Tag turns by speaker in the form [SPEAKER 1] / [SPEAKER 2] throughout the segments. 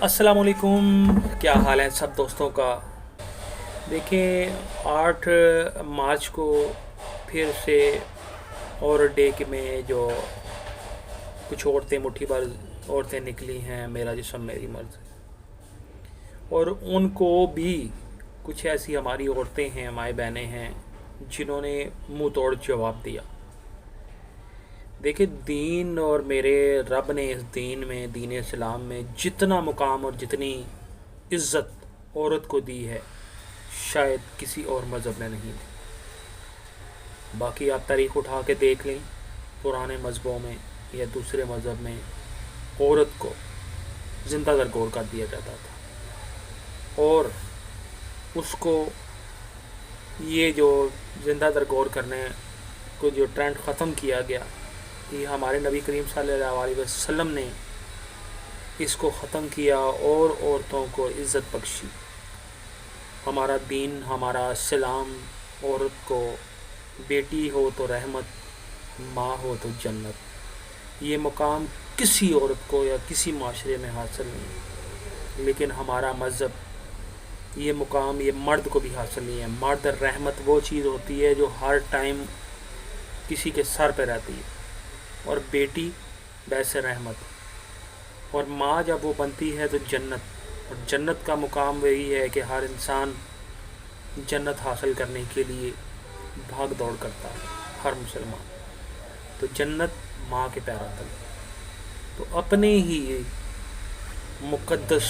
[SPEAKER 1] अस्सलाम वालेकुम। क्या हाल है सब दोस्तों का। देखें 8 मार्च को फिर से और डे के में जो कुछ औरतें मुट्ठी भर औरतें निकली हैं, मेरा जिस्म मेरी मर्ज़, और उनको भी कुछ ऐसी हमारी औरतें हैं, माएँ बहनें हैं, जिन्होंने मुंह तोड़ जवाब दिया। देखिए, दीन और मेरे रब ने इस दीन में, दीन इस्लाम में जितना मुकाम और जितनी इज़्ज़त औरत को दी है, शायद किसी और मज़हब में नहीं दी। बाकी आप तारीख़ उठा के देख लें, पुराने मज़हबों में या दूसरे मज़हब में औरत को ज़िंदा दरगोर कर दिया जाता था, और उसको ये जो ज़िंदा दरगोर करने को जो ट्रेंड ख़त्म किया गया, ये हमारे नबी करीम सल्लल्लाहु अलैहि वसल्लम ने इसको ख़त्म किया और औरतों को इज़्ज़त बख्शी। हमारा दीन, हमारा इस्लाम औरत को बेटी हो तो रहमत, माँ हो तो जन्नत, ये मुकाम किसी औरत को या किसी माशरे में हासिल नहीं। लेकिन हमारा मज़हब ये मुकाम ये मर्द को भी हासिल नहीं है। मर्द रहमत वो चीज़ होती है जो हर टाइम किसी के सर पे रहती है, और बेटी वैसे रहमत, और माँ जब वो बनती है तो जन्नत। और जन्नत का मुकाम वही है कि हर इंसान जन्नत हासिल करने के लिए भाग दौड़ करता है, हर मुसलमान। तो जन्नत माँ के पैरों तले। तो अपने ही मुक़द्दस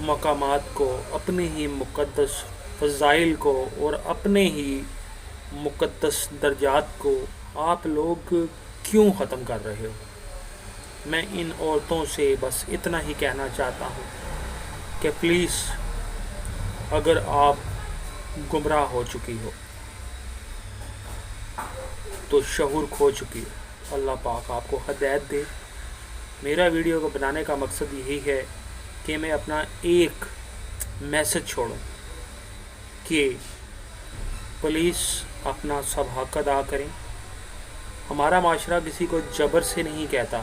[SPEAKER 1] मकामात को, अपने ही मुक़द्दस फ़ज़ाइल को और अपने ही मुक़द्दस दर्जात को आप लोग क्यों ख़त्म कर रहे हो। मैं इन औरतों से बस इतना ही कहना चाहता हूँ कि प्लीज़, अगर आप गुमराह हो चुकी हो तो शऊर खो चुकी हो, अल्लाह पाक आपको हिदायत दे। मेरा वीडियो को बनाने का मकसद यही है कि मैं अपना एक मैसेज छोड़ूं कि प्लीज़ अपना सब हक़ अदा करें। हमारा माशरा किसी को जबर से नहीं कहता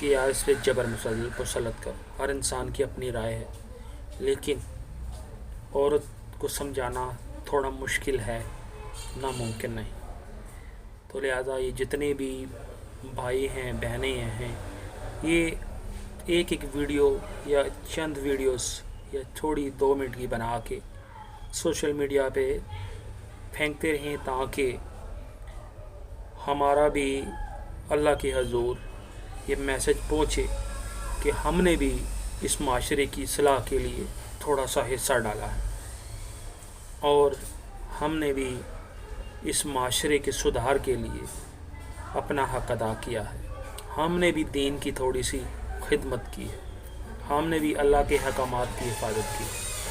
[SPEAKER 1] कि यार इस पर जबर मुसल्लत करो, हर इंसान की अपनी राय है, लेकिन औरत को समझाना थोड़ा मुश्किल है, नामुमकिन नहीं। तो लिहाजा ये जितने भी भाई हैं, बहनें हैं, ये एक एक वीडियो या चंद वीडियोस या थोड़ी 2 मिनट की बना के सोशल मीडिया पे फेंकते रहें, ताकि हमारा भी अल्लाह के हजूर ये मैसेज पहुँचे कि हमने भी इस माशरे की इस्लाह के लिए थोड़ा सा हिस्सा डाला है, और हमने भी इस माशरे के सुधार के लिए अपना हक़ अदा किया है। हमने भी दीन की थोड़ी सी खिदमत की है, हमने भी अल्लाह के हकामात की हिफाजत की है।